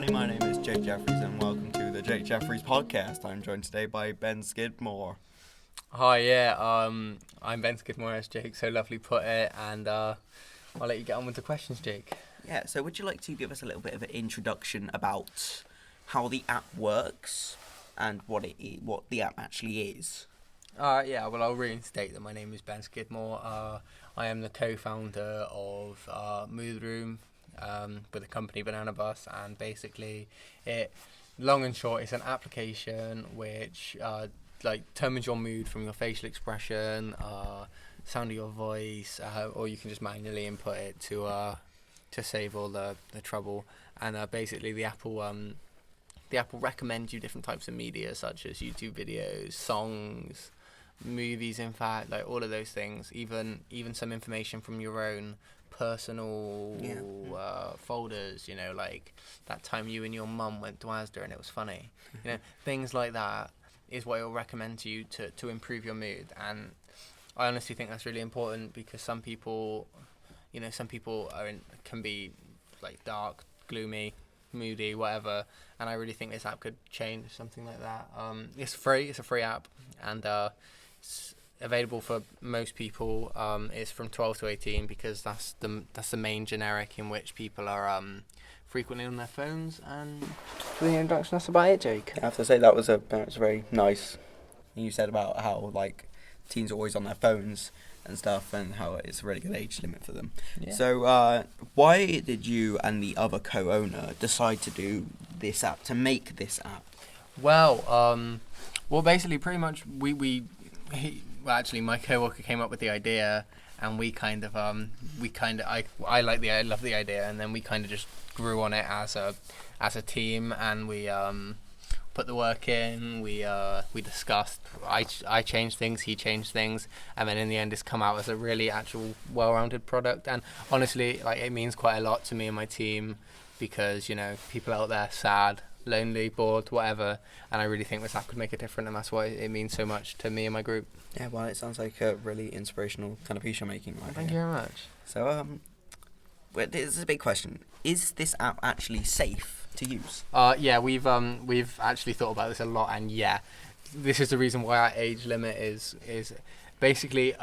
everybody, my name is Jake Jeffries and welcome to the Jake Jeffries podcast. I'm joined today by Ben Skidmore. Hi, yeah, I'm Ben Skidmore, as Jake so lovely put it, and I'll let you get on with the questions, Jake. Yeah, so would you like to give us a little bit of an introduction about how the app works and what the app actually is? Yeah, well, I'll reinstate that my name is Ben Skidmore. I am the co-founder of Mood Room with the company Banana Bus, and basically, long and short, it's an application which determines your mood from your facial expression, sound of your voice, or you can just manually input it to save all the trouble. And basically, the Apple recommends you different types of media, such as YouTube videos, songs, movies, in fact, like all of those things, even some information from your own personal folders, like that time you and your mum went to Asda and it was funny, things like that is what it will recommend to you to improve your mood. And I honestly think that's really important, because some people can be like dark, gloomy, moody, whatever, and I really think this app could change something like that. It's free. It's a free app, and it's available for most people. It's from 12 to 18 because that's the main generic in which people are frequently on their phones. And for the introduction, that's about it, Jake. I have to say that was very nice. You said about how teens are always on their phones and stuff, and how it's a really good age limit for them. Yeah. So why did you and the other co-owner decide to do this app, to make this app? Well, basically, pretty much my co-worker came up with the idea, and I love the idea, and then we kind of just grew on it as a team, and we put the work in. We discussed. I changed things, he changed things, and then in the end, it's come out as a really actual well-rounded product. And honestly, it means quite a lot to me and my team, because people out there sad, lonely, bored, whatever, and I really think this app could make a difference, and that's why it means so much to me and my group. Yeah, well, it sounds like a really inspirational kind of piece you're making right Thank you very much. So, this is a big question. Is this app actually safe to use? Yeah, we've actually thought about this a lot, and yeah, this is the reason why our age limit is basically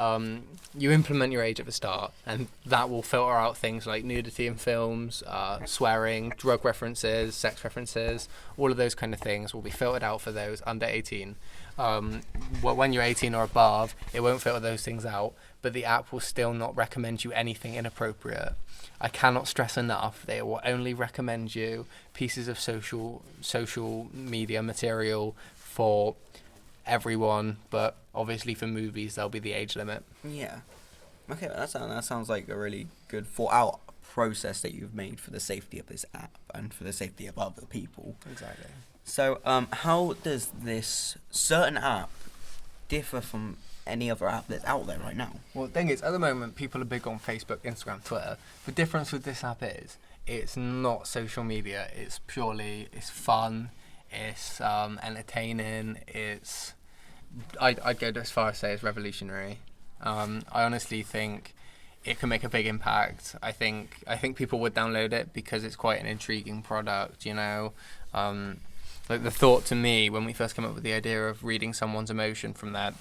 you implement your age at the start, and that will filter out things like nudity in films, swearing, drug references, sex references, all of those kind of things will be filtered out for those under 18. When you're 18 or above, it won't filter those things out, but the app will still not recommend you anything inappropriate. I cannot stress enough, they will only recommend you pieces of social media material for everyone, but obviously for movies there'll be the age limit. Yeah. Okay, that sounds like a really good thought out process that you've made for the safety of this app and for the safety of other people. Exactly. So, how does this certain app differ from any other app that's out there right now? Well, the thing is, at the moment, people are big on Facebook, Instagram, Twitter. The difference with this app is, it's not social media. It's fun. It's entertaining. I'd go as far as say it's revolutionary. I honestly think it can make a big impact. I think people would download it because it's quite an intriguing product. The thought to me when we first came up with the idea of reading someone's emotion from their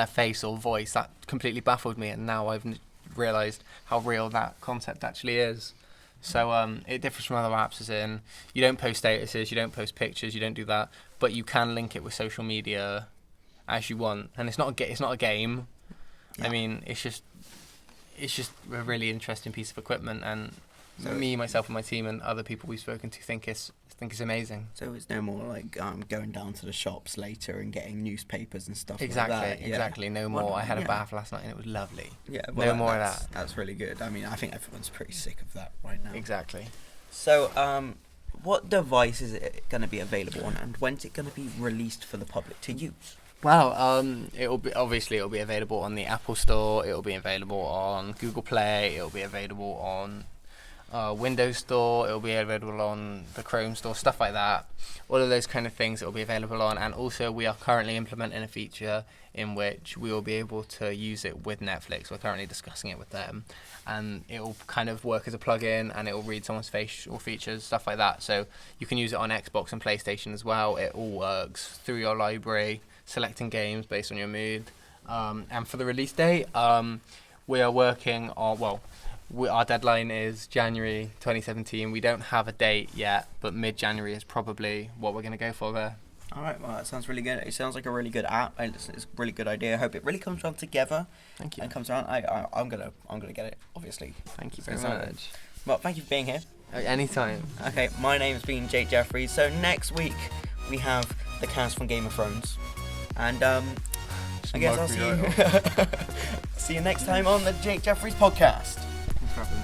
face or voice, that completely baffled me, and now I've realised how real that concept actually is. So it differs from other apps, as in you don't post statuses, you don't post pictures, you don't do that, but you can link it with social media as you want, and it's not a game. Yeah. I mean, it's just a really interesting piece of equipment, and me, myself, and my team, and other people we've spoken to think it's amazing. So it's no more like going down to the shops later and getting newspapers and stuff exactly, like that. Yeah. Exactly, no more. Well, I had a bath last night and it was lovely. Yeah, well, no more of that. That's really good. I mean, I think everyone's pretty sick of that right now. Exactly. So, what device is it going to be available on, and when's it going to be released for the public to use? Well, it'll be available on the Apple Store. It'll be available on Google Play. It'll be available on Windows Store. It'll be available on the Chrome Store, stuff like that. All of those kind of things it will be available on. And also we are currently implementing a feature in which we will be able to use it with Netflix. We're currently discussing it with them, and it will kind of work as a plugin, and it will read someone's facial features, stuff like that. So you can use it on Xbox and PlayStation as well. It all works through your library, selecting games based on your mood. And for the release date, we are working on, our deadline is January 2017. We don't have a date yet, but mid-January is probably what we're going to go for there. All right, well, that sounds really good. It sounds like a really good app, and it's a really good idea. I hope it really comes around together. Thank you. And comes around. I'm gonna get it, obviously. Thank you very much. Well, thank you for being here. Anytime. Okay, my name has been Jake Jeffries. So next week we have the cast from Game of Thrones, and I guess I'll see you. See you next time on the Jake Jeffries podcast. No problem.